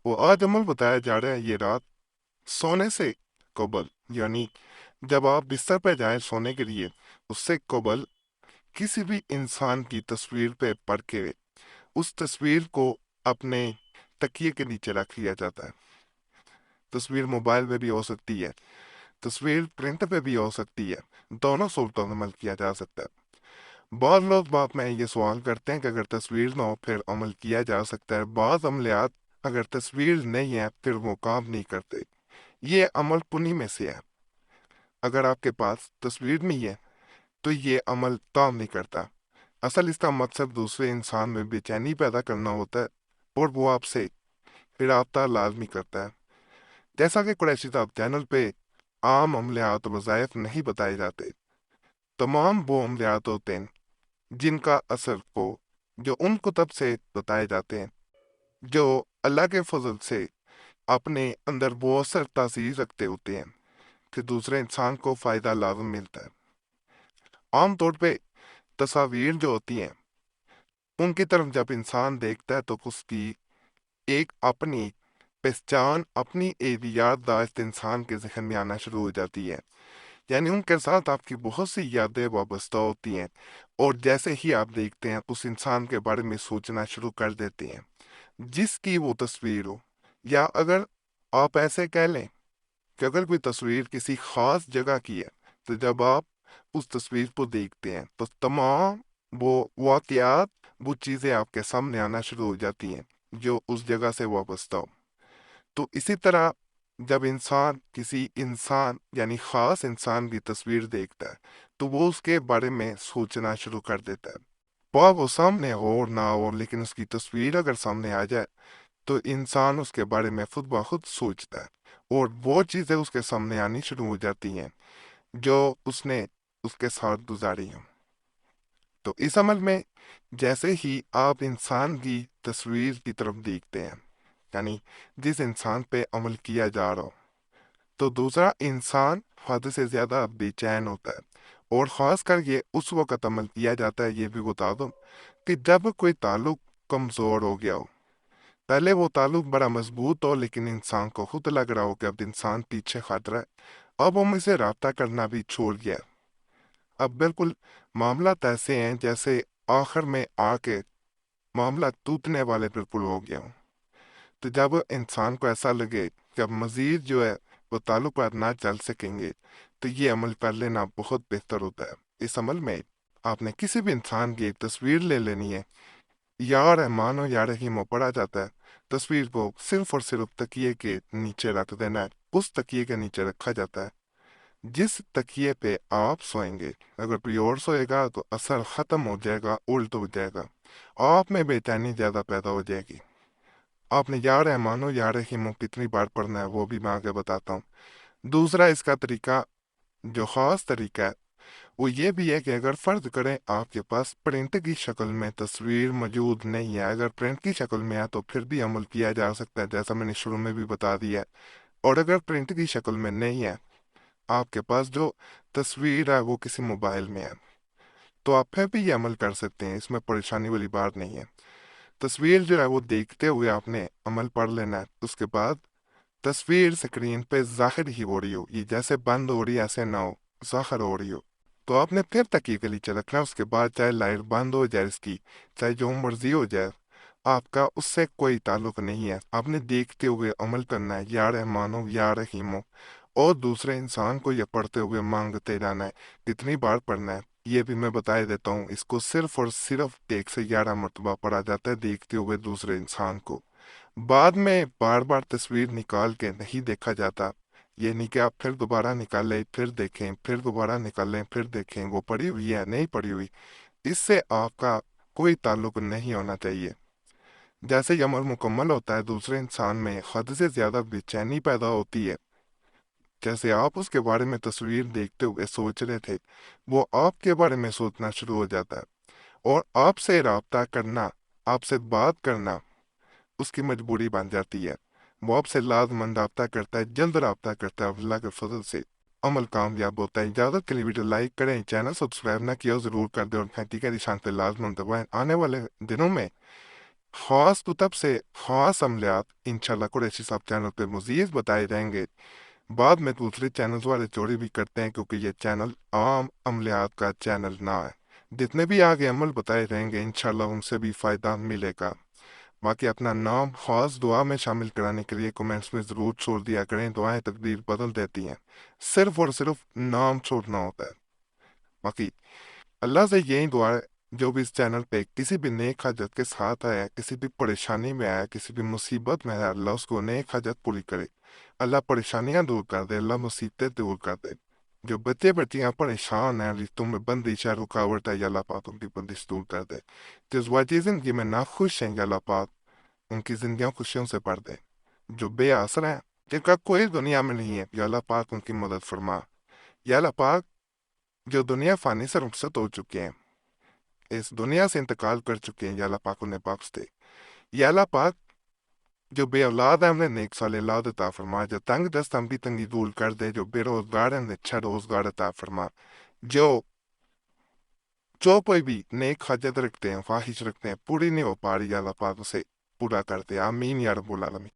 वो आज अमल बताया जा रहा है ये रात सोने से कबल, यानी जब आप बिस्तर पर जाएं सोने के लिए, उससे कबल किसी भी इंसान की तस्वीर पे पढ़ के उस तस्वीर को अपने तकिए के नीचे रख लिया जाता है। तस्वीर मोबाइल पे भी हो सकती है, तस्वीर प्रिंट पे भी हो सकती है। दोनों सूरतों में अमल किया जा सकता है। बहुत लोग बात में ये सवाल करते हैं कि अगर तस्वीर ना हो फिर अमल किया जा सकता है। बाद अमलियात अगर तस्वीर नहीं है फिर वो काम नहीं करते। ये अमल पुनी में से है। अगर आपके पास तस्वीर नहीं है तो ये अमल काम नहीं करता। असल इसका मकसद दूसरे इंसान में बेचैनी पैदा करना होता है और वो आपसे फिर लाजमी करता है। जैसा कि कुरैशी साहब चैनल पे आम अमलियात वज़ाइफ नहीं बताए जाते, तमाम वो अमलियात होते हैं जिनका असर को जो उन कुतब से बताए जाते हैं जो अल्लाह के फजल से अपने अंदर वो असर तासीर रखते होते हैं कि दूसरे इंसान को फ़ायदा लाजम मिलता है। आम तौर पे तस्वीर जो होती हैं उनकी तरफ जब इंसान देखता है तो उसकी एक अपनी पहचान, अपनी एक याददाश्त इंसान के जहन में आना शुरू हो जाती है। यानी उनके साथ आपकी बहुत सी यादें वाबस्ता होती हैं और जैसे ही आप देखते हैं उस इंसान के बारे में सोचना शुरू कर देते हैं जिसकी वो तस्वीर हो। या अगर आप ऐसे कह लें कि अगर कोई तस्वीर किसी खास जगह की है तो जब आप उस तस्वीर को देखते हैं तो तमाम वो वाकयात, वो चीज़ें आपके सामने आना शुरू हो जाती हैं जो उस जगह से वाबस्ता हो। तो इसी तरह जब इंसान किसी इंसान यानी खास इंसान की तस्वीर देखता है तो वो उसके बारे में सोचना शुरू कर देता है। वो सामने हो और ना हो, लेकिन उसकी तस्वीर अगर सामने आ जाए तो इंसान उसके बारे में खुद ब खुद सोचता है और वो चीज़ें उसके सामने आनी शुरू हो जाती हैं जो उसने उसके साथ गुजारी हों। तो इस अमल में जैसे ही आप इंसान की तस्वीर की तरफ देखते हैं, यानी जिस इंसान पे अमल किया जा रहा हो, तो दूसरा इंसान हद से ज़्यादा बेचैन होता है। और ख़ास कर ये उस वक़्त अमल किया जाता है, ये भी बता दूँ, कि जब कोई ताल्लुक़ कमज़ोर हो गया हो। पहले वो ताल्लुक़ बड़ा मज़बूत हो लेकिन इंसान को खुद लग रहा हो कि अब इंसान पीछे हट रहा है, अब हम इसे राब्ता करना भी छोड़ गया। अब बिल्कुल मामलात ऐसे हैं जैसे आखिर में आके मामला टूटने वाले बिल्कुल हो गया हो। तो जब इंसान को ऐसा लगे कि अब मज़ीद जो है वो ताल्लुकात ना चल सकेंगे तो ये अमल कर लेना बहुत बेहतर होता है। इस अमल में आपने किसी भी इंसान की एक तस्वीर ले लेनी है। या रहमान हो या रहीम हो पढ़ा जाता है। तस्वीर को सिर्फ और सिर्फ तकिए के नीचे रख देना है। उस तकिए के नीचे रखा जाता है जिस तकिए पे आप सोएंगे। अगर कोई और सोएगा तो असर ख़त्म हो जाएगा, उल्ट हो जाएगा, आप में बेचैनी ज़्यादा पैदा हो जाएगी। आपने या रहमान हो या रहीम हो कितनी बार पढ़ना है वो भी मैं आगे बताता हूँ। दूसरा इसका तरीका, जो ख़ास तरीका है, वो ये भी है कि अगर फ़र्ज़ करें आपके पास प्रिंट की शक्ल में तस्वीर मौजूद नहीं है, अगर प्रिंट की शक्ल में है तो फिर भी अमल किया जा सकता है जैसा मैंने शुरू में भी बता दिया है। और अगर प्रिंट की शक्ल में नहीं है, आपके पास जो तस्वीर है वो किसी मोबाइल में है, तो आप फिर भी ये अमल कर सकते हैं, इसमें परेशानी वाली बात नहीं है। तस्वीर जो है वो देखते हुए आपने अमल पढ़ लेना है। उसके बाद तस्वीर स्क्रीन पे ज़ाहिर ही हो रही हो, ये जैसे बंद हो रही है ऐसे ना हो, ज़ाहिर हो रही हो, तो आपने फिर तकिए के नीचे रखना है। उसके बाद चाहे लाइट बंद हो जाए इसकी, चाहे जो मर्जी हो जाए, आपका उससे कोई ताल्लुक नहीं है। आपने देखते हुए अमल करना है, या रहमान हो या रहीम हो, और दूसरे इंसान को ये पढ़ते हुए मांगते जाना है। कितनी बार पढ़ना है ये भी मैं बता देता हूँ। इसको सिर्फ और सिर्फ 1 से 11 मरतबा पढ़ा जाता है देखते हुए दूसरे इंसान को। बाद में बार बार तस्वीर निकाल के नहीं देखा जाता। ये नहीं कि आप फिर दोबारा निकालें, फिर देखें, फिर दोबारा निकालें, फिर देखें वो पड़ी हुई है नहीं पड़ी हुई, इससे आपका कोई ताल्लुक नहीं होना चाहिए। जैसे ही अमल मुकम्मल होता है दूसरे इंसान में हद से ज्यादा बेचैनी पैदा होती है। जैसे आप उसके बारे में तस्वीर देखते हुए सोच रहे थे, वो आपके बारे में सोचना शुरू हो जाता है और आपसे राब्ता करना, आपसे बात करना उसकी मजबूरी बन जाती है। वो आपसे लाजमंद राब्ता करता है, जल्द राब्ता करता है। अल्लाह के फजल से अमल कामयाब होता है। इजाज़त के लिए वीडियो लाइक करें, चैनल सब्सक्राइब ना किया ज़रूर कर दें और घंटी के निशान पर लाजमंद दबाएं। आने वाले दिनों में خاص کتب سے خاص عملیات انشاءاللہ قریشی صاحب چینل پہ مزید بتائے جائیں گے۔ بعد میں دوسرے چینلز والے چوری بھی کرتے ہیں کیونکہ یہ چینل عام عملیات کا چینل نہ ہے۔ جتنے بھی آگے عمل بتائے جائیں گے انشاءاللہ ان سے بھی فائدہ ملے گا۔ باقی اپنا نام خاص دعا میں شامل کرانے کے لیے کومنٹس میں ضرور چھوڑ دیا کریں، دعائیں تقدیر بدل دیتی ہیں، صرف اور صرف نام چھوڑنا ہوتا ہے۔ باقی اللہ سے یہی دعا ہے جو بھی اس چینل پہ کسی بھی نیک حاجت کے ساتھ آیا، کسی بھی پریشانی میں آیا، کسی بھی مصیبت میں آیا، اللہ اس کو نیک حاجت پوری کرے، اللہ پریشانیاں دور کر دے، اللہ مصیبتیں دور کر دے۔ جو بچے بچیاں پریشان ہیں، رشتوں میں بندش ہے، رکاوٹ ہے، یا اللہ پاک ان کی بندش دور کر دے۔ جو ازواجی زندگی میں ناخوش ہیں، یا اللہ پاک ان کی زندگیاں خوشیوں سے بھر دے۔ جو بے آسر ہیں، جن کا کوئی دنیا میں نہیں ہے، یا اللہ پاک ان کی مدد فرما۔ یا اللہ پاک جو دنیا فانی سے رخصت ہو چکے ہیں، اس دنیا سے انتقال کر چکے ہیں، یا اللہ پاک انہیں بخش دے۔ یا اللہ پاک جو بے اولاد ہیں انہیں نیک صالح اولاد عطا فرما، جو تنگ دست ہم بھی تنگی دور کر دے، جو بے روزگار ہیں انہیں اچھا روزگار عطا فرما، جو کوئی بھی نیک حاجت رکھتے ہیں، خواہش رکھتے ہیں، پوری نہیں ہو پا رہی، یا اللہ پاک اسے پورا کر دے، آمین یا رب العالمین۔